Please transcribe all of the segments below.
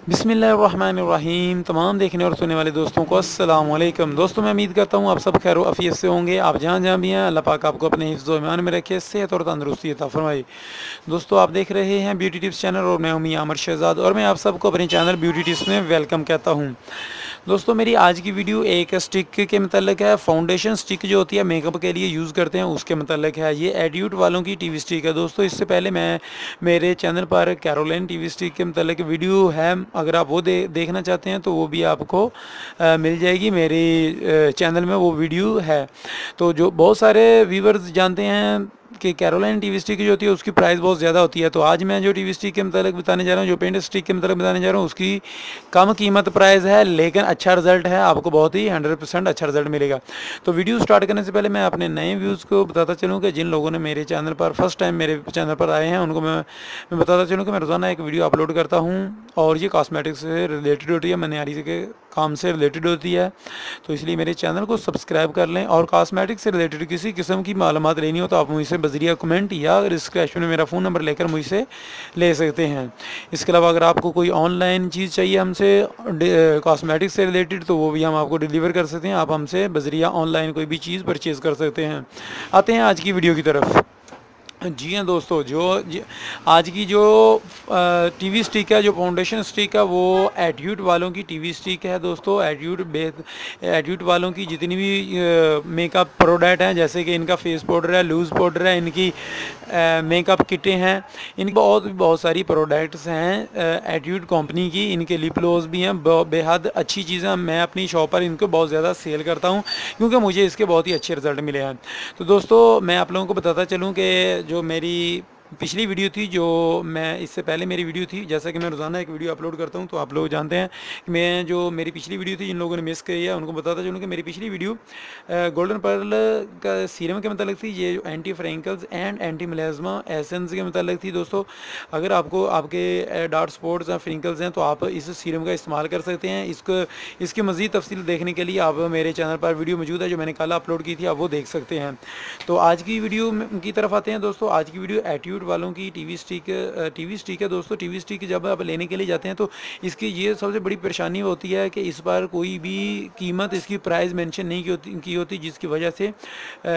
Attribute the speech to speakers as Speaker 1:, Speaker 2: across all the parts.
Speaker 1: बिस्मिल्लाहिर्रहमानिर्रहीम। तमाम देखने और सुनने वाले दोस्तों को अस्सलाम वालेकुम। दोस्तों मैं उम्मीद करता हूँ आप सब खैर आफियत से होंगे। आप जहाँ जहाँ भी हैं, अल्लाह पाक आपको अपने हिफ्ज़ व ईमान में रखे, सेहत और तंदरुस्ती अता फरमाए। दोस्तों आप देख रहे हैं ब्यूटी टिप्स चैनल और मैं हूँ मियां अमर शहजाद और मैं आप सबको अपने चैनल ब्यूटी टिप्स में वेलकम कहता हूँ। दोस्तों मेरी आज की वीडियो एक स्टिक के मतलब है, फाउंडेशन स्टिक जो होती है मेकअप के लिए यूज़ करते हैं उसके मतलब है। ये एड्यूट वालों की टीवी स्टिक है। दोस्तों इससे पहले मैं मेरे चैनल पर कैरोलिन टीवी स्टिक के मतलब वीडियो है, अगर आप वो देखना चाहते हैं तो वो भी आपको मिल जाएगी। मेरे चैनल में वो वीडियो है। तो जो बहुत सारे व्यूवर्स जानते हैं कि कैरोलिन टीवी स्टिक जो होती है उसकी प्राइस बहुत ज़्यादा होती है। तो आज मैं जो टीवी स्टिक के मतलब बताने जा रहा हूँ, जो पेंट स्टिक के मतलब बताने जा रहा हूँ, उसकी कम कीमत प्राइस है लेकिन अच्छा रिजल्ट है। आपको बहुत ही 100% अच्छा रिजल्ट मिलेगा। तो वीडियो स्टार्ट करने से पहले मैं अपने नए व्यूज़ को बताता चलूँ कि जिन लोगों ने मेरे चैनल पर फर्स्ट टाइम मेरे चैनल पर आए हैं उनको मैं बताता चलूँ कि मैं रोज़ाना एक वीडियो अपलोड करता हूँ और ये कॉस्मेटिक्स से रिलेटेड होती है, मनिहारी के काम से रिलेटेड होती है। तो इसलिए मेरे चैनल को सब्सक्राइब कर लें और कॉस्मेटिक्स से रिलेटेड किसी किस्म की मालूमात लेनी हो तो आप मुझसे बजरिया कमेंट या डिस्क्रिप्शन में मेरा फ़ोन नंबर लेकर मुझसे ले सकते हैं। इसके अलावा अगर आपको कोई ऑनलाइन चीज़ चाहिए हमसे कॉस्मेटिक्स से रिलेटेड तो वो भी हम आपको डिलीवर कर सकते हैं। आप हमसे बजरिया ऑनलाइन कोई भी चीज़ परचेज़ कर सकते हैं। आते हैं आज की वीडियो की तरफ। जी हाँ दोस्तों, आज की जो टीवी स्टिक है, जो फाउंडेशन स्टिक है, वो एट्यूट वालों की टीवी स्टिक है। दोस्तों एट्यूट वालों की जितनी भी मेकअप प्रोडक्ट हैं, जैसे कि इनका फेस पाउडर है, लूज़ पाउडर है, इनकी मेकअप किटें हैं, इनकी बहुत सारी प्रोडक्ट्स हैं एट्यूट कंपनी की। इनके लिप ग्लोस भी हैं, बेहद अच्छी चीज़ें। मैं अपनी शॉप पर इनको बहुत ज़्यादा सेल करता हूँ क्योंकि मुझे इसके बहुत ही अच्छे रिज़ल्ट मिले हैं। तो दोस्तों मैं आप लोगों को बताता चलूँ कि जो मेरी पिछली वीडियो थी, जो मैं इससे पहले मेरी वीडियो थी, जैसा कि मैं रोज़ाना एक वीडियो अपलोड करता हूं तो आप लोग जानते हैं कि मैं जो मेरी पिछली वीडियो थी, जिन लोगों ने मिस की है उनको बताता चलूँ कि मेरी पिछली वीडियो गोल्डन पर्ल का सीरम के मतलब थी। ये एंटी फ्रेंकल्स एंड एंटी मिलेज़मा एसेंस के मतलब थी। दोस्तों अगर आपको आपके डार्क स्पॉट्स या फ्रिंकल्स हैं तो आप इस सीरम का इस्तेमाल कर सकते हैं। इसकी मज़ीद तफसील देखने के लिए आप मेरे चैनल पर वीडियो मौजूद है जो मैंने कल अपलोड की थी, आप वो देख सकते हैं। तो आज की वीडियो की तरफ आते हैं। दोस्तों आज की वीडियो एट्यूट वालों की टीवी स्टिक है। दोस्तों टीवी स्टिक जब आप लेने के लिए जाते हैं तो इसकी ये सबसे बड़ी परेशानी होती है कि इस बार कोई भी कीमत, इसकी प्राइस मेंशन नहीं की होती जिसकी वजह से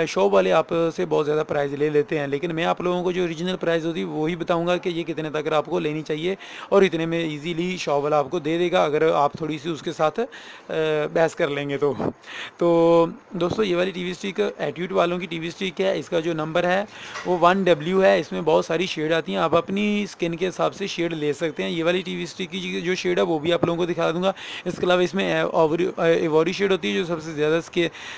Speaker 1: शॉप वाले आप से बहुत ज़्यादा प्राइस ले लेते हैं। लेकिन मैं आप लोगों को जो ओरिजिनल प्राइस होती है वही बताऊंगा कि ये कितने तक आपको लेनी चाहिए और इतने में ईजीली शॉप वाला आपको दे देगा अगर आप थोड़ी सी उसके साथ बहस कर लेंगे तो दोस्तों ये वाली टीवी स्टिक एट्यूट वालों की टीवी स्टिक है। इसका जो नंबर है वो 1W है। इसमें बहुत सारी शेड आती हैं, आप अपनी स्किन के हिसाब से शेड ले सकते हैं। ये वाली टीवी स्टिक की जो शेड है वो भी आप लोगों को दिखा दूंगा। इसके अलावा इसमें एवोरी शेड होती है जो सबसे ज़्यादा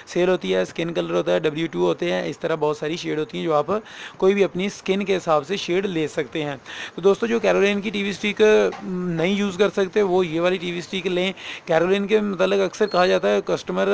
Speaker 1: सेल होती है, स्किन कलर होता है, W2 होते हैं। इस तरह बहुत सारी शेड होती हैं जो आप कोई भी अपनी स्किन के हिसाब से शेड ले सकते हैं। तो दोस्तों जो कैरोलिन की टीवी स्टिक नहीं यूज़ कर सकते वो ये वाली टीवी स्टिक लें। कैरोलिन के मतलब अक्सर कहा जाता है, कस्टमर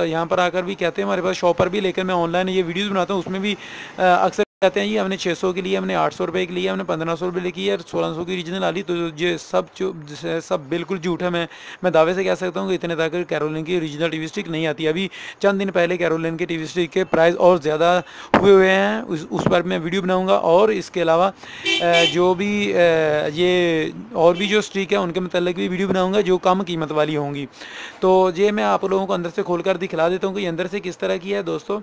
Speaker 1: यहाँ पर आकर भी कहते हैं हमारे पास शॉप पर भी, लेकिन मैं ऑनलाइन ये वीडियोज़ बनाता हूँ उसमें भी अक्सर कहते हैं ये हमने 600 के लिए, हमने 800 रुपये के लिए, हमने 1500 रुपये लिखी है, 1600 की ओरिजिनल आ ली। तो ये सब बिल्कुल झूठ है। मैं दावे से कह सकता हूँ कि इतने तक कैरोलिन की ओरिजिनल टीवी स्टिक नहीं आती। अभी चंद दिन पहले कैरोलिन के टीवी स्टिक के प्राइस और ज़्यादा हुए हैं, उस पर मैं वीडियो बनाऊँगा। और इसके अलावा जो भी ये और भी जो स्टिक है उनके मतलब भी वीडियो बनाऊँगा जो कम कीमत वाली होंगी। तो ये मैं आप लोगों को अंदर से खोल कर दिखला देता हूँ कि अंदर से किस तरह की है। दोस्तों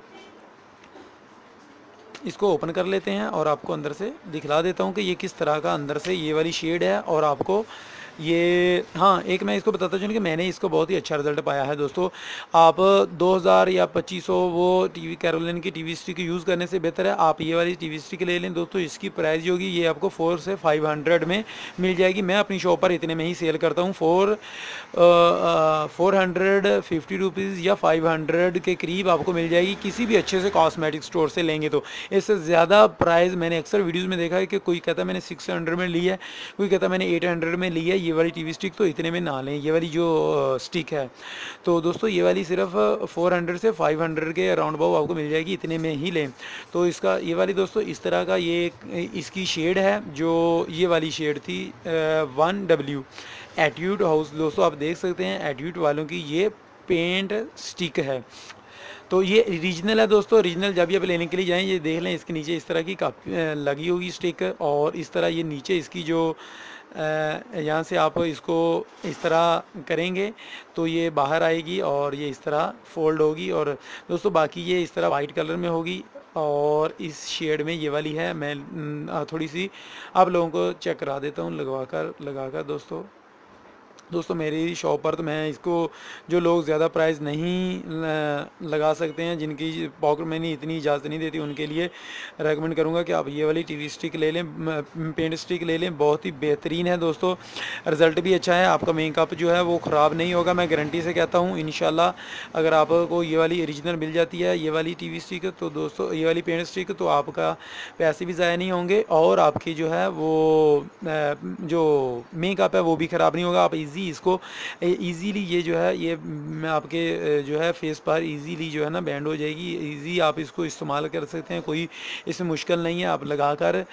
Speaker 1: इसको ओपन कर लेते हैं और आपको अंदर से दिखला देता हूँ कि ये किस तरह का अंदर से ये वाली शेड है। और आपको ये, हाँ एक मैं इसको बताता चलूँ कि मैंने इसको बहुत ही अच्छा रिजल्ट पाया है। दोस्तों आप 2000 या 2500 वो टीवी कैरोलिन की टीवी स्टिक यूज़ करने से बेहतर है आप ये वाली टीवी स्टिक ले लें। दोस्तों इसकी प्राइस जो होगी ये आपको 400 से 500 में मिल जाएगी। मैं अपनी शॉप पर इतने में ही सेल करता हूँ। 450 रुपीज़ या 500 के करीब आपको मिल जाएगी किसी भी अच्छे से कॉस्मेटिक स्टोर से लेंगे तो। इससे ज़्यादा प्राइस मैंने अक्सर वीडियोज़ में देखा है कि कोई कहता है मैंने 600 में ली है, कोई कहता है मैंने 800 में ली है ये वाली टीवी स्टिक, तो इतने में ना लें ये वाली जो स्टिक है। तो दोस्तों ये वाली सिर्फ 400 से 500 के अराउंड बाउ आपको मिल जाएगी, इतने में ही लें। तो इसका ये वाली दोस्तों इस तरह का ये इसकी शेड है, जो ये वाली शेड थी 1W एट्यूट हाउस। दोस्तों आप देख सकते हैं एट्यूट वालों की ये पेंट स्टिक है। तो ये ओरिजिनल है दोस्तों। ओरिजिनल जब भी आप लेने के लिए जाएं ये देख लें, इसके नीचे इस तरह की काफ़ी लगी होगी स्टिक और इस तरह ये नीचे इसकी जो यहाँ से आप इसको इस तरह करेंगे तो ये बाहर आएगी और ये इस तरह फोल्ड होगी। और दोस्तों बाकी ये इस तरह वाइट कलर में होगी और इस शेड में ये वाली है। मैं थोड़ी सी आप लोगों को चेक करा देता हूँ लगाकर दोस्तों मेरी शॉप पर तो मैं इसको, जो लोग ज़्यादा प्राइस नहीं लगा सकते हैं, जिनकी पॉकेट मनी इतनी इजाज़त नहीं देती, उनके लिए रेकमेंड करूंगा कि आप ये वाली टीवी स्टिक ले लें, पेंट स्टिक ले लें। बहुत ही बेहतरीन है दोस्तों, रिज़ल्ट भी अच्छा है। आपका मेकअप जो है वो ख़राब नहीं होगा, मैं गारंटी से कहता हूँ। इंशाल्लाह अगर आपको ये वाली ओरिजिनल मिल जाती है, ये वाली टीवी स्टिक, तो दोस्तों ये वाली पेंट स्टिक, तो आपका पैसे भी ज़ाया नहीं होंगे और आपकी जो है वो जो मेकअप है वो भी ख़राब नहीं होगा। आप इसको इजीली ये जो है ये आपके जो है फेस पर इजीली जो है ना बैंड हो जाएगी। इजी आप इसको इस्तेमाल कर सकते हैं, कोई इसमें मुश्किल नहीं है। आप लगाकर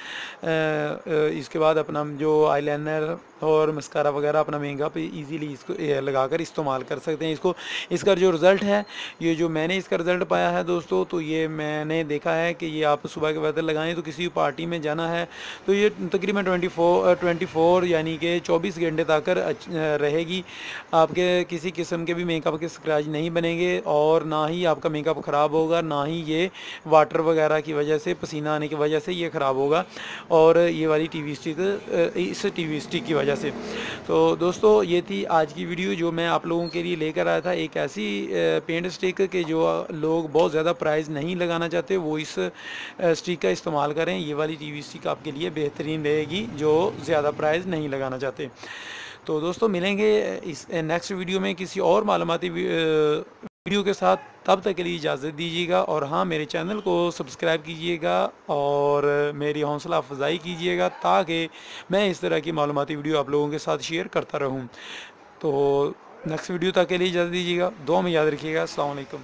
Speaker 1: इसके बाद अपना जो आईलाइनर और मस्कारा वगैरह अपना मेकअप इजीली इसको लगाकर इस्तेमाल कर सकते हैं। इसका जो रिज़ल्ट है, ये जो मैंने इसका रिज़ल्ट पाया है दोस्तों, तो ये मैंने देखा है कि ये आप सुबह के वक्त लगाएं तो किसी पार्टी में जाना है तो ये तकरीबन 24 यानी कि 24 घंटे तक रहेगी। आपके किसी किस्म के भी मेकअप के स्क्रैच नहीं बनेंगे और ना ही आपका मेकअप ख़राब होगा, ना ही ये वाटर वगैरह की वजह से, पसीना आने की वजह से ये ख़राब होगा और ये वाली टीवी स्टिक इस टीवी स्टिक की वजह से। तो दोस्तों ये थी आज की वीडियो जो मैं आप लोगों के लिए लेकर आया था। एक ऐसी पेंट स्टिक के जो लोग बहुत ज़्यादा प्राइस नहीं लगाना चाहते वो इस स्टिक का इस्तेमाल करें। ये वाली टीवी स्टिक आपके लिए बेहतरीन रहेगी जो ज़्यादा प्राइस नहीं लगाना चाहते। तो दोस्तों मिलेंगे इस नेक्स्ट वीडियो में किसी और मालूमाती वीडियो के साथ। तब तक के लिए इजाज़त दीजिएगा और हाँ, मेरे चैनल को सब्सक्राइब कीजिएगा और मेरी हौसला अफजाई कीजिएगा ताकि मैं इस तरह की मालूमाती वीडियो आप लोगों के साथ शेयर करता रहूँ। तो नेक्स्ट वीडियो तक के लिए इजाज़त दीजिएगा, दुआ में याद रखिएगा। अस्सलाम वालेकुम।